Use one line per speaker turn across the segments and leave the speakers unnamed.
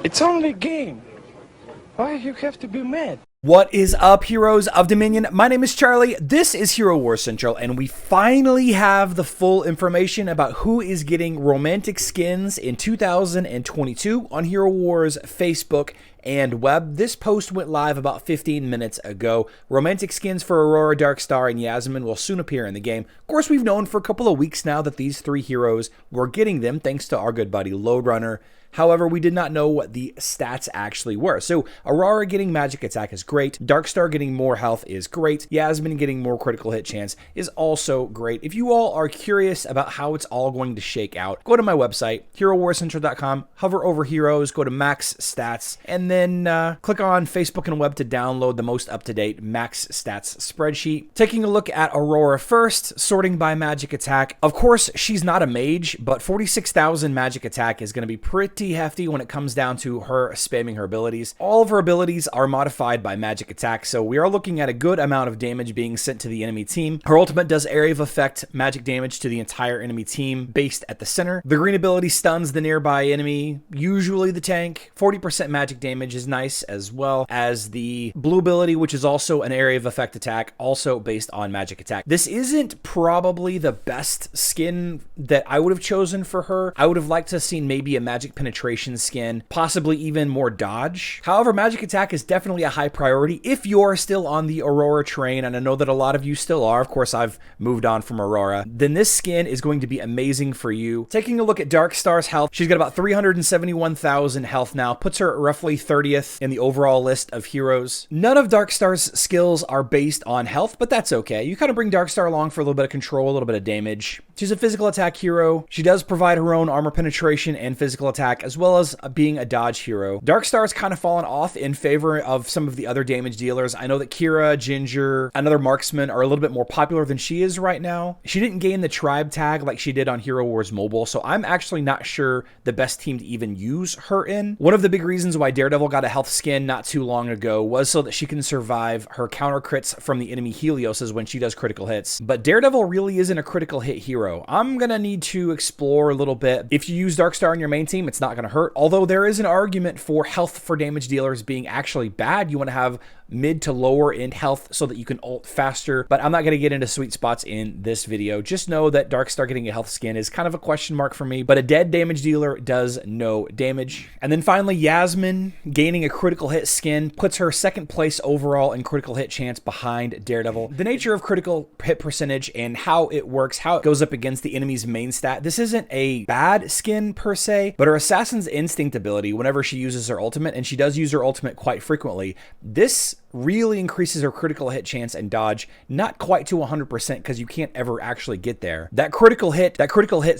It's only a game. Why you have to be mad?
What is up, heroes of Dominion? My name is Charlie, this is Hero Wars Central, and we finally have the full information about who is getting romantic skins in 2022 on Hero Wars Facebook and web. This post went live about 15 minutes ago. Romantic skins for Aurora, Darkstar, and Yasmine will soon appear in the game. Of course, we've known for a couple of weeks now that these three heroes were getting them thanks to our good buddy Loadrunner. However, we did not know what the stats actually were. So Aurora getting magic attack is great. Darkstar getting more health is great. Yasmine getting more critical hit chance is also great. If you all are curious about how it's all going to shake out, go to my website, herowarscentral.com, hover over heroes, go to max stats, and then click on Facebook and web to download the most up-to-date max stats spreadsheet. Taking a look at Aurora first, sorting by magic attack. Of course, she's not a mage, but 46,000 magic attack is going to be pretty hefty when it comes down to her spamming her abilities. All of her abilities are modified by magic attack, so we are looking at a good amount of damage being sent to the enemy team. Her ultimate does area of effect magic damage to the entire enemy team based at the center. The green ability stuns the nearby enemy, usually the tank. 40% magic damage is nice, as well as the blue ability, which is also an area of effect attack, also based on magic attack. This isn't probably the best skin that I would have chosen for her. I would have liked to have seen maybe a magic penetration skin, possibly even more dodge. However, magic attack is definitely a high priority if you're still on the Aurora train, and I know that a lot of you still are. Of course, I've moved on from Aurora. Then this skin is going to be amazing for you. Taking a look at Darkstar's health, she's got about 371,000 health now, puts her roughly 30th in the overall list of heroes. None of Darkstar's skills are based on health, but that's okay. You kind of bring Darkstar along for a little bit of control, a little bit of damage. She's a physical attack hero. She does provide her own armor penetration and physical attack, as well as being a dodge hero. Darkstar's kind of fallen off in favor of some of the other damage dealers. I know that Kira, Ginger, and other marksmen are a little bit more popular than she is right now. She didn't gain the tribe tag like she did on Hero Wars Mobile, so I'm actually not sure the best team to even use her in. One of the big reasons why Daredevil got a health skin not too long ago was so that she can survive her counter crits from the enemy Helioses when she does critical hits. But Daredevil really isn't a critical hit hero. I'm gonna need to explore a little bit. If you use Darkstar on your main team, it's not gonna hurt. Although there is an argument for health for damage dealers being actually bad. You want to have mid to lower end health so that you can ult faster, but I'm not going to get into sweet spots in this video. Just know that Darkstar getting a health skin is kind of a question mark for me, but a dead damage dealer does no damage. And then finally, Yasmine gaining a critical hit skin puts her second place overall in critical hit chance behind Daredevil. The nature of critical hit percentage and how it works, how it goes up against the enemy's main stat. This isn't a bad skin per se, but her Assassin's Instinct ability, whenever she uses her ultimate, and she does use her ultimate quite frequently, this really increases her critical hit chance and dodge, not quite to 100% because you can't ever actually get there. That critical hit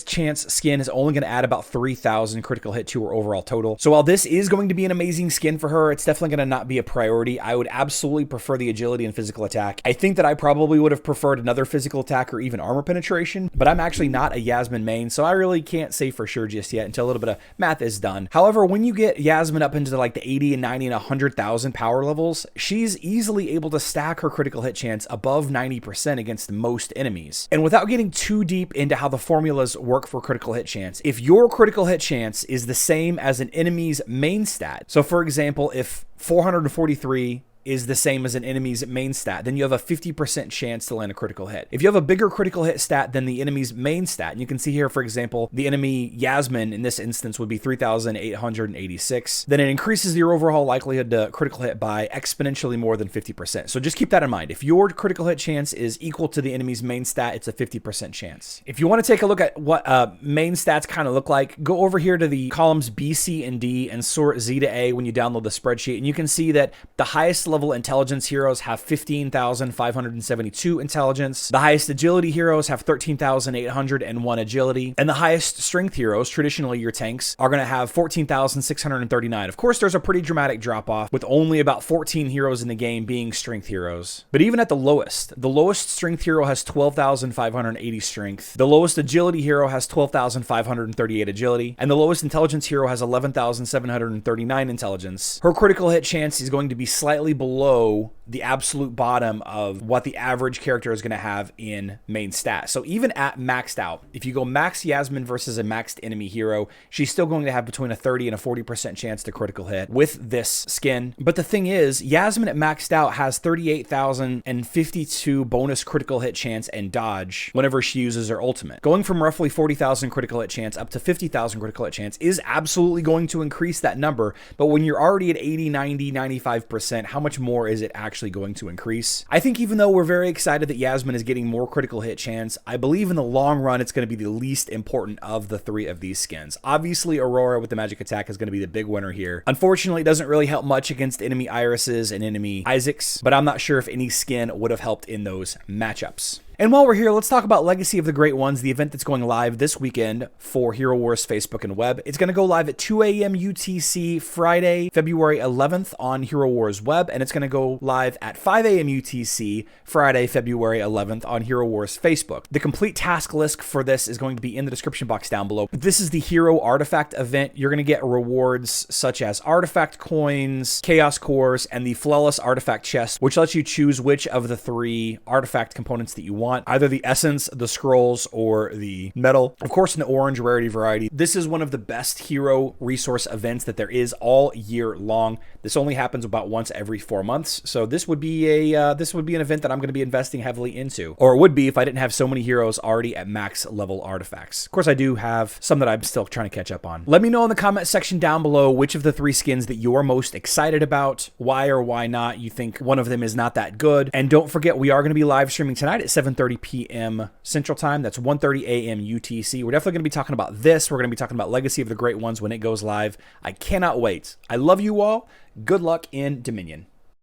chance skin is only going to add about 3,000 critical hit to her overall total. So while this is going to be an amazing skin for her, it's definitely going to not be a priority. I would absolutely prefer the agility and physical attack. I think that I probably would have preferred another physical attack or even armor penetration, but I'm actually not a Yasmine main, so I really can't say for sure just yet until a little bit of math is done. However, when you get Yasmine up into like the 80 and 90 and 100,000 power levels, she's easily able to stack her critical hit chance above 90% against most enemies. And without getting too deep into how the formulas work for critical hit chance, if your critical hit chance is the same as an enemy's main stat, so for example, if 443 is the same as an enemy's main stat, then you have a 50% chance to land a critical hit. If you have a bigger critical hit stat than the enemy's main stat, and you can see here, for example, the enemy Yasmine in this instance would be 3,886, then it increases your overall likelihood to critical hit by exponentially more than 50%. So just keep that in mind. If your critical hit chance is equal to the enemy's main stat, it's a 50% chance. If you want to take a look at what main stats kind of look like, go over here to the columns B, C, and D and sort Z to A when you download the spreadsheet, and you can see that the highest level intelligence heroes have 15,572 intelligence. The highest agility heroes have 13,801 agility. And the highest strength heroes, traditionally your tanks, are going to have 14,639. Of course, there's a pretty dramatic drop off with only about 14 heroes in the game being strength heroes. But even at the lowest strength hero has 12,580 strength. The lowest agility hero has 12,538 agility. And the lowest intelligence hero has 11,739 intelligence. Her critical hit chance is going to be slightly below the absolute bottom of what the average character is going to have in main stats. So even at maxed out, if you go max Yasmine versus a maxed enemy hero, she's still going to have between a 30 and a 40% chance to critical hit with this skin. But the thing is, Yasmine at maxed out has 38,052 bonus critical hit chance and dodge whenever she uses her ultimate. Going from roughly 40,000 critical hit chance up to 50,000 critical hit chance is absolutely going to increase that number. But when you're already at 80, 90, 95%, how much more is it actually going to increase? I think even though we're very excited that Yasmine is getting more critical hit chance, I believe in the long run it's going to be the least important of the three of these skins. Obviously, Aurora with the magic attack is going to be the big winner here. Unfortunately, it doesn't really help much against enemy Irises and enemy Isaacs, but I'm not sure if any skin would have helped in those matchups. And while we're here, let's talk about Legacy of the Great Ones, the event that's going live this weekend for Hero Wars Facebook and web. It's going to go live at 2 a.m. UTC Friday, February 11th on Hero Wars web, and it's going to go live at 5 a.m. UTC Friday, February 11th on Hero Wars Facebook. The complete task list for this is going to be in the description box down below. This is the Hero Artifact event. You're going to get rewards such as Artifact Coins, Chaos Cores, and the Flawless Artifact Chest, which lets you choose which of the 3 artifact components that you want. Either the essence, the scrolls, or the metal. Of course, in the orange rarity variety. This is one of the best hero resource events that there is all year long. This only happens about once every 4 months, so this would be an event that I'm going to be investing heavily into, or it would be if I didn't have so many heroes already at max level artifacts. Of course, I do have some that I'm still trying to catch up on. Let me know in the comment section down below which of the 3 skins that you're most excited about, why or why not you think one of them is not that good, and don't forget we are going to be live streaming tonight at 7:30 p.m. Central Time. That's 1:30 a.m. UTC. We're definitely going to be talking about this. We're going to be talking about Legacy of the Great Ones when it goes live. I cannot wait. I love you all. Good luck in Dominion.